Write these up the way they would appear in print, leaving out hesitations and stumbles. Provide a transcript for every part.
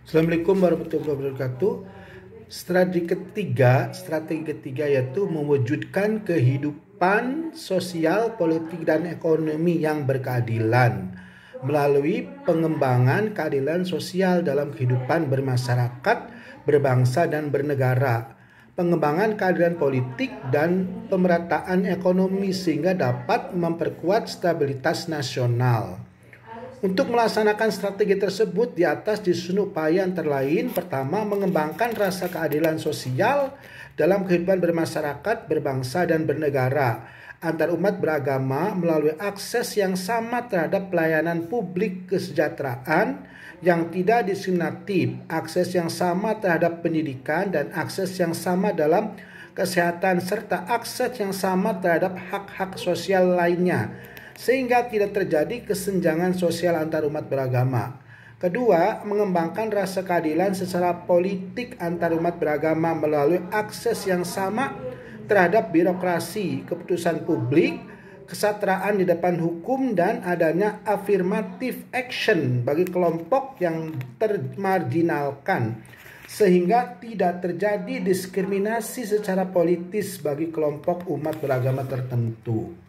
Assalamualaikum warahmatullahi wabarakatuh. Strategi ketiga yaitu mewujudkan kehidupan sosial, politik, dan ekonomi yang berkeadilan melalui pengembangan keadilan sosial dalam kehidupan bermasyarakat, berbangsa, dan bernegara. Pengembangan keadilan politik dan pemerataan ekonomi sehingga dapat memperkuat stabilitas nasional. Untuk melaksanakan strategi tersebut di atas disusun upaya antara lain. Pertama, mengembangkan rasa keadilan sosial dalam kehidupan bermasyarakat, berbangsa, dan bernegara antar umat beragama melalui akses yang sama terhadap pelayanan publik kesejahteraan yang tidak diskriminatif, akses yang sama terhadap pendidikan dan akses yang sama dalam kesehatan serta akses yang sama terhadap hak-hak sosial lainnya, sehingga tidak terjadi kesenjangan sosial antar umat beragama. Kedua, mengembangkan rasa keadilan secara politik antar umat beragama melalui akses yang sama terhadap birokrasi, keputusan publik, kesetaraan di depan hukum, dan adanya affirmative action bagi kelompok yang termarginalkan, sehingga tidak terjadi diskriminasi secara politis bagi kelompok umat beragama tertentu.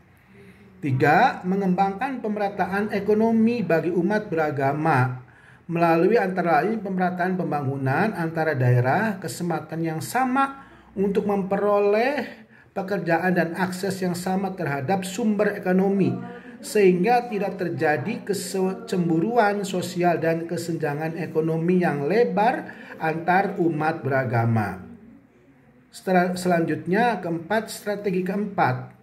3. Mengembangkan pemerataan ekonomi bagi umat beragama melalui antara lain pemerataan pembangunan antara daerah, kesempatan yang sama untuk memperoleh pekerjaan dan akses yang sama terhadap sumber ekonomi sehingga tidak terjadi kecemburuan sosial dan kesenjangan ekonomi yang lebar antar umat beragama. Selanjutnya, strategi keempat,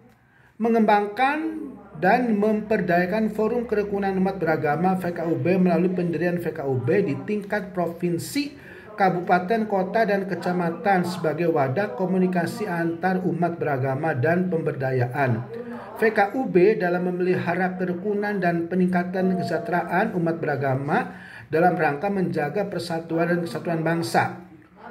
mengembangkan dan memperdayakan Forum Kerukunan Umat Beragama (FKUB) melalui pendirian FKUB di tingkat provinsi, kabupaten, kota, dan kecamatan sebagai wadah komunikasi antar umat beragama dan pemberdayaan. FKUB dalam memelihara kerukunan dan peningkatan kesejahteraan umat beragama dalam rangka menjaga persatuan dan kesatuan bangsa.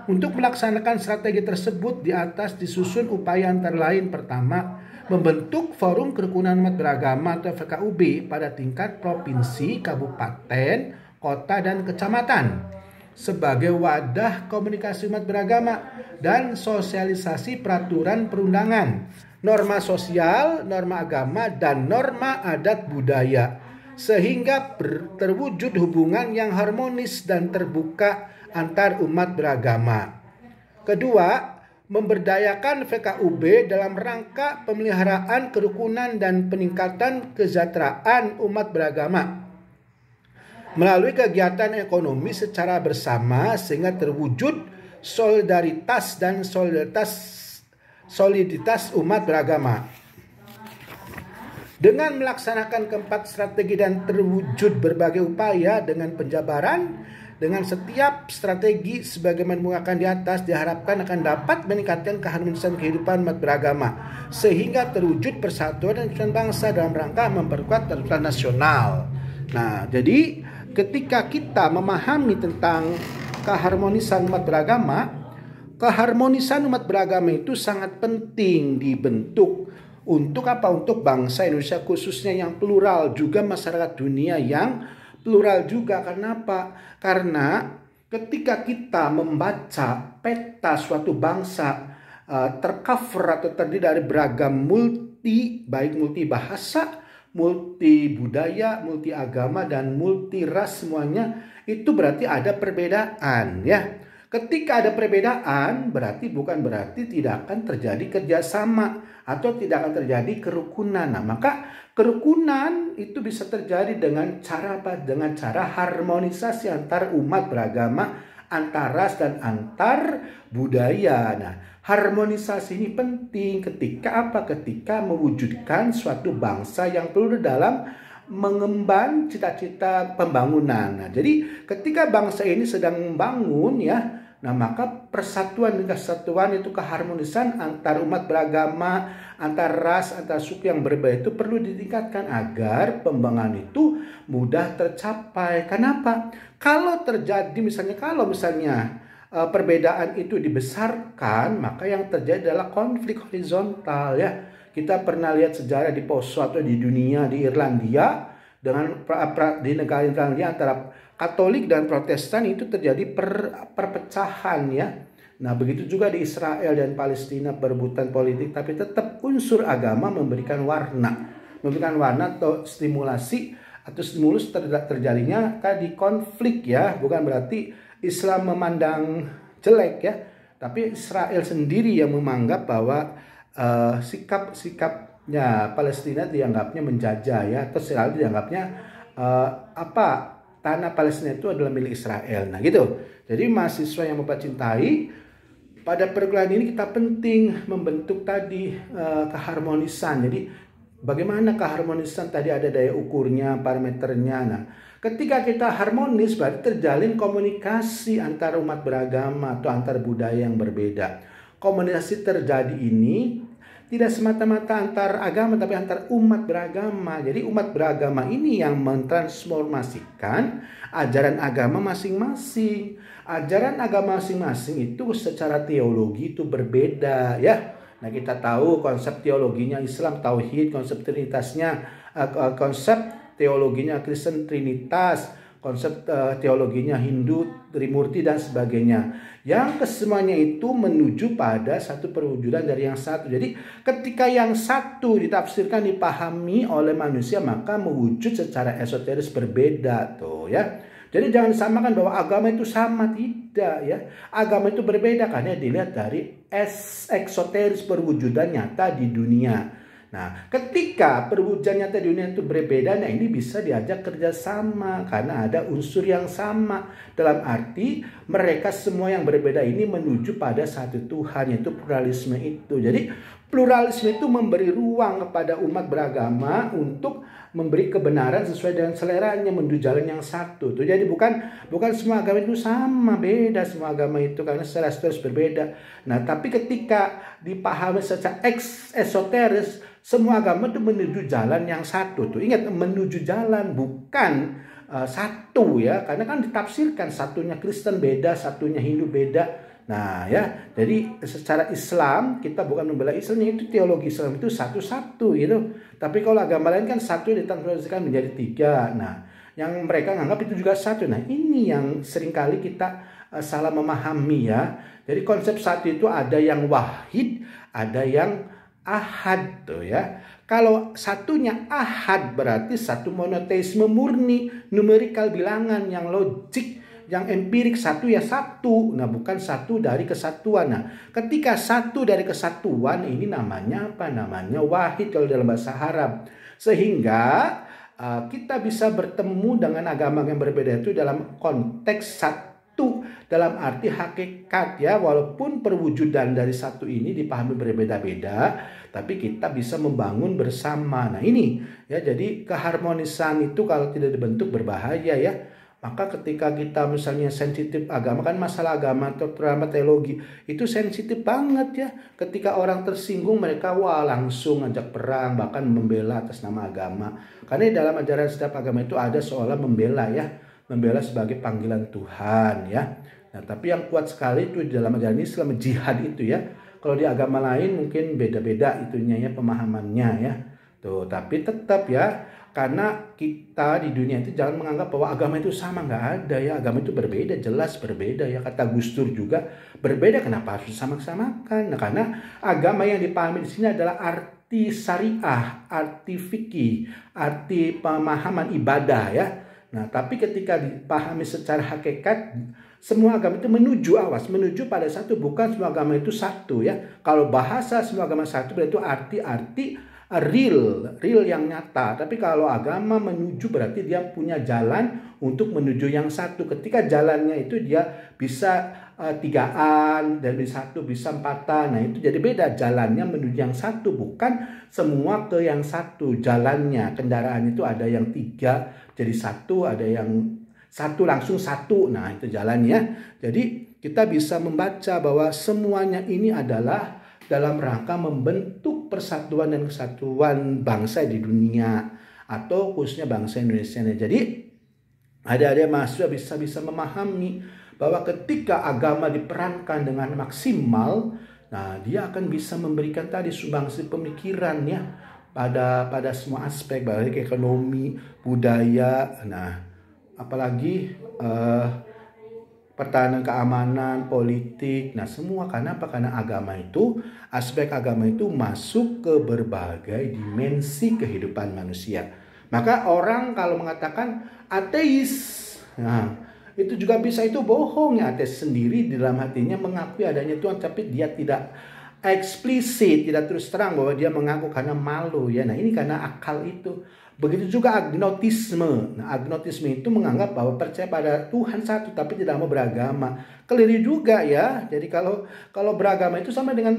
Untuk melaksanakan strategi tersebut di atas disusun upaya antara lain. Pertama, membentuk Forum Kerukunan Umat Beragama atau FKUB pada tingkat provinsi, kabupaten, kota, dan kecamatan sebagai wadah komunikasi umat beragama dan sosialisasi peraturan perundangan, norma sosial, norma agama, dan norma adat budaya sehingga terwujud hubungan yang harmonis dan terbuka antar umat beragama. Kedua, memberdayakan FKUB dalam rangka pemeliharaan kerukunan dan peningkatan kesejahteraan umat beragama melalui kegiatan ekonomi secara bersama sehingga terwujud solidaritas dan soliditas umat beragama. Dengan melaksanakan keempat strategi dan terwujud berbagai upaya dengan penjabaran dengan setiap strategi sebagaimana mengatakan di atas diharapkan akan dapat meningkatkan keharmonisan kehidupan umat beragama sehingga terwujud persatuan dan kesatuan bangsa dalam rangka memperkuat persatuan nasional. Nah, jadi ketika kita memahami tentang keharmonisan umat beragama itu sangat penting dibentuk untuk apa? Untuk bangsa Indonesia khususnya yang plural, juga masyarakat dunia yang plural juga. Kenapa? Karena ketika kita membaca peta suatu bangsa tercover atau terdiri dari beragam baik multi bahasa, multi budaya, multi agama, dan multi ras, semuanya itu berarti ada perbedaan ya. Ketika ada perbedaan bukan berarti tidak akan terjadi kerjasama atau tidak akan terjadi kerukunan. Nah, maka kerukunan itu bisa terjadi dengan cara apa? Dengan cara harmonisasi antar umat beragama, antar ras, dan antar budaya. Nah, harmonisasi ini penting ketika apa? Ketika mewujudkan suatu bangsa yang perlu dalam mengemban cita-cita pembangunan. Nah, jadi ketika bangsa ini sedang membangun ya, nah maka persatuan dan kesatuan itu keharmonisan antar umat beragama, antar ras, antar suku yang berbeda itu perlu ditingkatkan agar pembangunan itu mudah tercapai. Kenapa? Kalau misalnya perbedaan itu dibesarkan, maka yang terjadi adalah konflik horizontal ya. Kita pernah lihat sejarah di poso atau di dunia, di Irlandia di negara-negara antara Katolik dan Protestan itu terjadi perpecahan ya. Nah, begitu juga di Israel dan Palestina perebutan politik, tapi tetap unsur agama memberikan warna atau stimulasi atau stimulus terjadinya tadi konflik ya. Bukan berarti Islam memandang jelek ya, tapi Israel sendiri yang menganggap bahwa sikapnya Palestina dianggapnya menjajah ya, atau Israel dianggapnya tanah Palestina itu adalah milik Israel. Nah gitu. Jadi mahasiswa yang Bapak cintai, pada perkuliahan ini kita penting membentuk tadi keharmonisan. Jadi bagaimana keharmonisan tadi, ada daya ukurnya, parameternya. Nah, ketika kita harmonis berarti terjalin komunikasi antar umat beragama atau antar budaya yang berbeda. Komunikasi terjadi ini tidak semata-mata antar agama, tapi antar umat beragama. Jadi umat beragama ini yang mentransformasikan ajaran agama masing-masing. Ajaran agama masing-masing itu secara teologi itu berbeda ya. Nah, kita tahu konsep teologinya Islam tauhid, konsep trinitasnya, konsep teologinya Kristen trinitas, konsep teologinya Hindu Trimurti dan sebagainya. Yang kesemuanya itu menuju pada satu perwujudan dari yang satu. Jadi ketika yang satu ditafsirkan, dipahami oleh manusia, maka mewujud secara esoteris berbeda tuh ya. Jadi jangan disamakan bahwa agama itu sama, tidak ya. Agama itu berbeda karena dilihat dari eksoteris perwujudan nyata di dunia. Nah, ketika perwujudan nyata di dunia itu berbeda, nah ini bisa diajak kerjasama karena ada unsur yang sama. Dalam arti mereka semua yang berbeda ini menuju pada satu Tuhan, yaitu pluralisme itu. Jadi pluralisme itu memberi ruang kepada umat beragama untuk memberi kebenaran sesuai dengan seleranya, menuju jalan yang satu. Tuh, jadi bukan semua agama itu sama, beda semua agama itu karena secara historis berbeda. Nah, tapi ketika dipahami secara esoteris, semua agama itu menuju jalan yang satu. Tuh, ingat, menuju jalan, bukan satu ya, karena kan ditafsirkan satunya Kristen beda, satunya Hindu beda. Nah ya, jadi secara Islam kita bukan membela Islam, itu teologi Islam itu satu-satu gitu. Tapi kalau agama lain kan satu ditransformasikan menjadi tiga. Nah, yang mereka anggap itu juga satu. Nah, ini yang seringkali kita salah memahami ya. Jadi konsep satu itu ada yang wahid, ada yang ahad tuh ya. Kalau satunya ahad berarti satu monoteisme murni, numerikal bilangan yang logik, yang empirik, satu ya satu. Nah, bukan satu dari kesatuan. Nah, ketika satu dari kesatuan ini namanya apa? Namanya wahid kalau dalam bahasa Arab. Sehingga kita bisa bertemu dengan agama yang berbeda itu dalam konteks satu, dalam arti hakikat ya. Walaupun perwujudan dari satu ini dipahami berbeda-beda, tapi kita bisa membangun bersama. Nah, ini ya, jadi keharmonisan itu kalau tidak dibentuk berbahaya ya. Maka ketika kita misalnya sensitif agama, kan masalah agama atau terutama teologi itu sensitif banget ya. Ketika orang tersinggung, mereka langsung ngajak perang, bahkan membela atas nama agama. Karena dalam ajaran setiap agama itu ada seolah membela ya, membela sebagai panggilan Tuhan ya. Nah, tapi yang kuat sekali itu di dalam ajaran Islam, jihad itu ya. Kalau di agama lain mungkin beda-beda itunya ya, pemahamannya ya. Tuh, tapi tetap ya, karena kita di dunia itu jangan menganggap bahwa agama itu sama, nggak ada ya. Agama itu berbeda, jelas berbeda ya. Kata Gus Dur juga berbeda, kenapa harus disamakan? Nah, karena agama yang dipahami di sini adalah arti syariah, arti fikih, arti pemahaman ibadah ya. Nah, tapi ketika dipahami secara hakikat, semua agama itu menuju pada satu, bukan semua agama itu satu ya. Kalau bahasa semua agama satu berarti arti real yang nyata. Tapi kalau agama menuju berarti dia punya jalan untuk menuju yang satu. Ketika jalannya itu dia bisa tigaan, dan bisa satu, bisa empatan. Nah, itu jadi beda, jalannya menuju yang satu, bukan semua ke yang satu. Jalannya, kendaraan itu ada yang tiga jadi satu, ada yang satu langsung satu. Nah, itu jalannya. Jadi kita bisa membaca bahwa semuanya ini adalah dalam rangka membentuk persatuan dan kesatuan bangsa di dunia, atau khususnya bangsa Indonesia. Jadi ada mahasiswa bisa memahami bahwa ketika agama diperankan dengan maksimal, nah dia akan bisa memberikan tadi sumbangsi pemikiran ya, pada semua aspek, baik ekonomi, budaya, nah apalagi pertahanan keamanan, politik, nah semua. Karena apa? Karena agama itu, aspek agama itu masuk ke berbagai dimensi kehidupan manusia. Maka orang kalau mengatakan ateis, nah itu juga bisa itu bohong ya. Ateis sendiri di dalam hatinya mengakui adanya Tuhan, tapi dia tidak eksplisit, tidak terus terang bahwa dia mengaku karena malu ya. Nah ini karena akal itu. Begitu juga agnotisme. Nah, agnotisme itu menganggap bahwa percaya pada Tuhan satu tapi tidak mau beragama. Keliru juga ya. Jadi kalau beragama itu sama dengan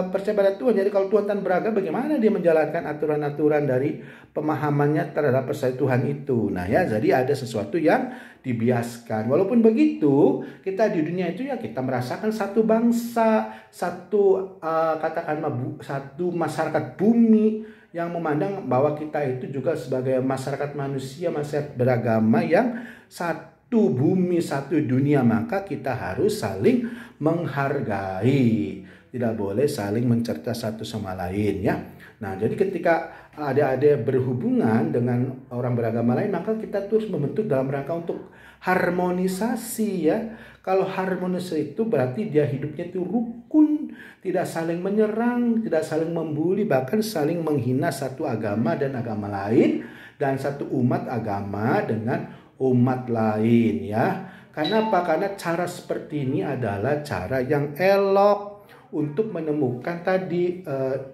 percaya pada Tuhan. Jadi kalau Tuhan tan beragama, bagaimana dia menjalankan aturan-aturan dari pemahamannya terhadap percaya Tuhan itu. Nah ya, jadi ada sesuatu yang dibiaskan. Walaupun begitu, kita di dunia itu ya kita merasakan satu bangsa, satu katakanlah satu masyarakat bumi yang memandang bahwa kita itu juga sebagai masyarakat manusia, masyarakat beragama yang satu bumi, satu dunia. Maka kita harus saling menghargai. Tidak boleh saling mencerca satu sama lain ya. Nah, jadi ketika adik-adik berhubungan dengan orang beragama lain, maka kita terus membentuk dalam rangka untuk harmonisasi ya. Kalau harmonisasi itu berarti dia hidupnya itu rukun, tidak saling menyerang, tidak saling membuli, bahkan saling menghina satu agama dan agama lain, dan satu umat agama dengan umat lain ya. Karena apa? Karena cara seperti ini adalah cara yang elok untuk menemukan tadi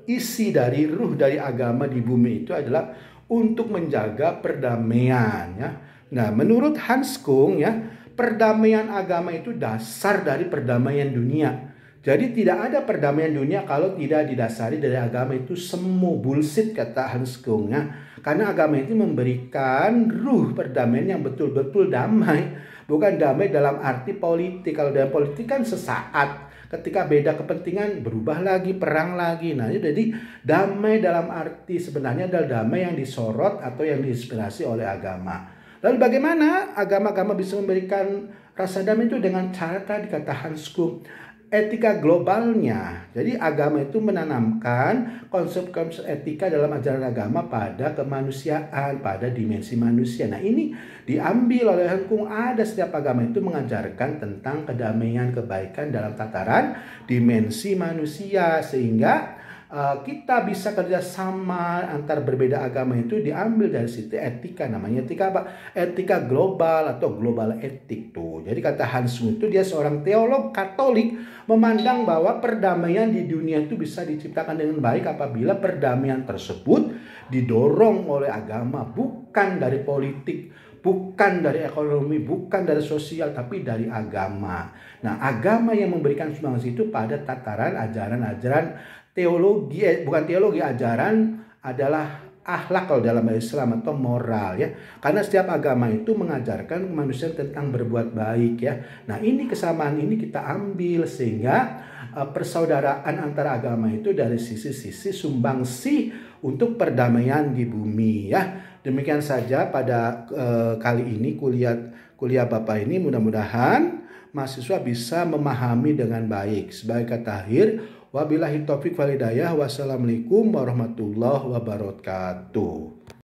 isi dari ruh dari agama di bumi itu adalah untuk menjaga perdamaian ya. Nah, menurut Hans Kung ya, perdamaian agama itu dasar dari perdamaian dunia. Jadi tidak ada perdamaian dunia kalau tidak didasari dari agama. Itu semua bullshit kata Hans Kung ya. Karena agama itu memberikan ruh perdamaian yang betul-betul damai. Bukan damai dalam arti politik. Kalau dalam politik kan sesaat. Ketika beda kepentingan berubah lagi, perang lagi. Nah, jadi damai dalam arti sebenarnya adalah damai yang disorot atau yang diinspirasi oleh agama. Lalu bagaimana agama-agama bisa memberikan rasa damai itu? Dengan cara tadi kata Hans Kung, etika globalnya. Jadi agama itu menanamkan konsep-konsep etika dalam ajaran agama pada kemanusiaan, pada dimensi manusia. Nah ini diambil oleh Hans Kung. Ada setiap agama itu mengajarkan tentang kedamaian, kebaikan dalam tataran dimensi manusia. Sehingga kita bisa kerjasama antar berbeda agama itu diambil dari situ etika. Namanya etika apa? Etika global atau global etik tuh. Jadi kata Hans Kung itu dia seorang teolog Katolik memandang bahwa perdamaian di dunia itu bisa diciptakan dengan baik apabila perdamaian tersebut didorong oleh agama, bukan dari politik, bukan dari ekonomi, bukan dari sosial, tapi dari agama. Nah, agama yang memberikan sumbangsih itu pada tataran ajaran-ajaran teologi, bukan teologi, ajaran adalah akhlak kalau dalam Islam atau moral ya. Karena setiap agama itu mengajarkan kemanusiaan tentang berbuat baik ya. Nah, ini kesamaan ini kita ambil sehingga persaudaraan antara agama itu dari sisi-sisi sumbangsih untuk perdamaian di bumi ya. Demikian saja pada kali ini kuliah Bapak ini, mudah-mudahan mahasiswa bisa memahami dengan baik. Sebagai kata akhir, wabillahi taufik wal hidayah. Wassalamualaikum warahmatullahi wabarakatuh.